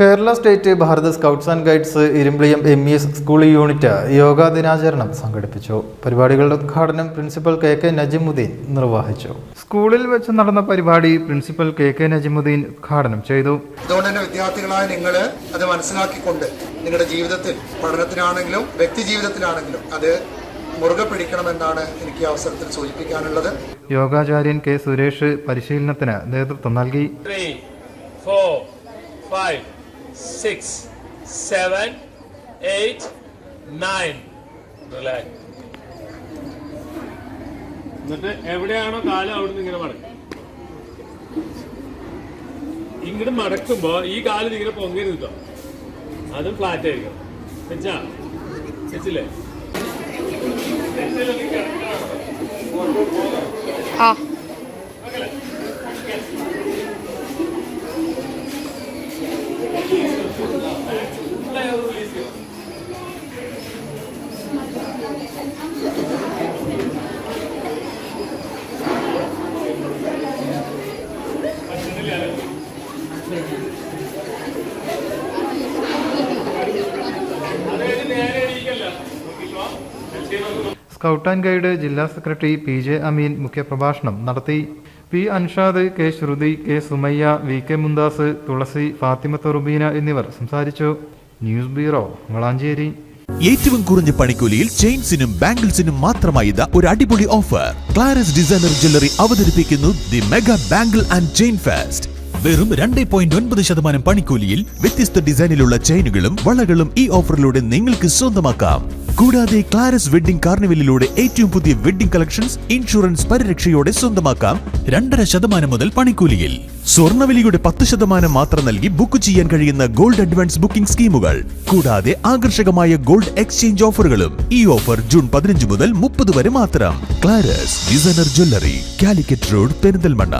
Kerala state Bharat scouts and guides Irimbiliyam MES school unit yoga ദിനാചരണം സംഘടിപ്പിച്ചു. പരിപാടികളുടെ ഉദ്ഘാടനം പ്രിൻസിപ്പൽ KK നജിമുദ്ദീൻ നിർവഹിച്ചു. സ്കൂളിൽ വെച്ച് നടന്ന പരിപാടി പ്രിൻസിപ്പൽ KK നജിമുദ്ദീൻ ഉദ്ഘാടനം ചെയ്തു. അതുകൊണ്ട് തന്നെ വിദ്യാർത്ഥികളായ നിങ്ങൾ അത് മനസ്സിലാക്കിക്കൊണ്ട് നിങ്ങളുടെ ജീവിതത്തിൽ പഠനത്തിനാണെങ്കിലും വ്യക്തി ജീവിതത്തിലാണെങ്കിലും അത് മുറുകെ പിടിക്കണമെന്നാണ് എനിക്ക് അവസരത്തിൽ സൂചിപ്പിക്കാനുള്ളത്. യോഗാചാര്യൻ K. സുരേഷ് പരിശീലനത്തിന് നേതൃത്വം നൽകി. 3, 4, 5, 6, 7, 8, 9. Relax. എന്നിട്ട് എവിടെയാണോ കാലം അവിടുന്ന് ഇങ്ങനെ മടക്കും. ഇങ്ങോട്ട് മടക്കുമ്പോ ഈ കാലം ഇങ്ങനെ പൊങ്ങരുത് കേട്ടോ. അതും ഫ്ലാറ്റ് ആയിരിക്കും. വെച്ചില്ലേ? സ്കൗട്ട് ആൻഡ് ഗൈഡ് ജില്ലാ സെക്രട്ടറി PJ അമീൻ മുഖ്യപ്രഭാഷണം നടത്തി. P. അൻഷാദ്, K. ശ്രുതി, K. സുമയ്യ, VK മുന്താസ്, തുളസി, ഫാത്തിമത്ത് റുബീന എന്നിവർ സംസാരിച്ചു. News bureau, Valanchery. ഏറ്റവും കുറഞ്ഞ പണിക്കൂലിയിൽ ചെയിൻസിനും ബാംഗിൾസിനും മാത്രമായി ഒരു അടിപൊളി ഓഫർ. ക്ലാരസ് ഡിസൈനർ ജ്വല്ലറി അവതരിപ്പിക്കുന്നു the mega bangle and chain fest. വെറും 2.9% പണിക്കൂലിയിൽ വ്യത്യസ്ത ഡിസൈനിലുള്ള ചെയിനുകളും വളകളും ഈ ഓഫറിലൂടെ നിങ്ങൾക്ക് സ്വന്തമാക്കാം. കൂടാതെ ക്ലാരസ് വെഡിംഗ് കാർണിവലിലൂടെ ഏറ്റവും പുതിയ വെഡിംഗ് കളക്ഷൻസ് ഇൻഷുറൻസ് പരിരക്ഷയോടെ സ്വന്തമാക്കാം 2.5% മുതൽ പണിക്കൂലിയിൽ. സ്വർണ്ണവിലയുടെ 10% മാത്രം നൽകി ബുക്ക് ചെയ്യാൻ കഴിയുന്ന ഗോൾഡ് അഡ്വാൻസ് ബുക്കിംഗ് സ്കീമുകൾ, കൂടാതെ ആകർഷകമായ ഗോൾഡ് എക്സ്ചേഞ്ച് ഓഫറുകളും. ഈ ഓഫർ ജൂൺ 15 മുതൽ 30 വരെ മാത്രം. ക്ലാരസ് designer jewellery, Calicut road, Perinthalmanna.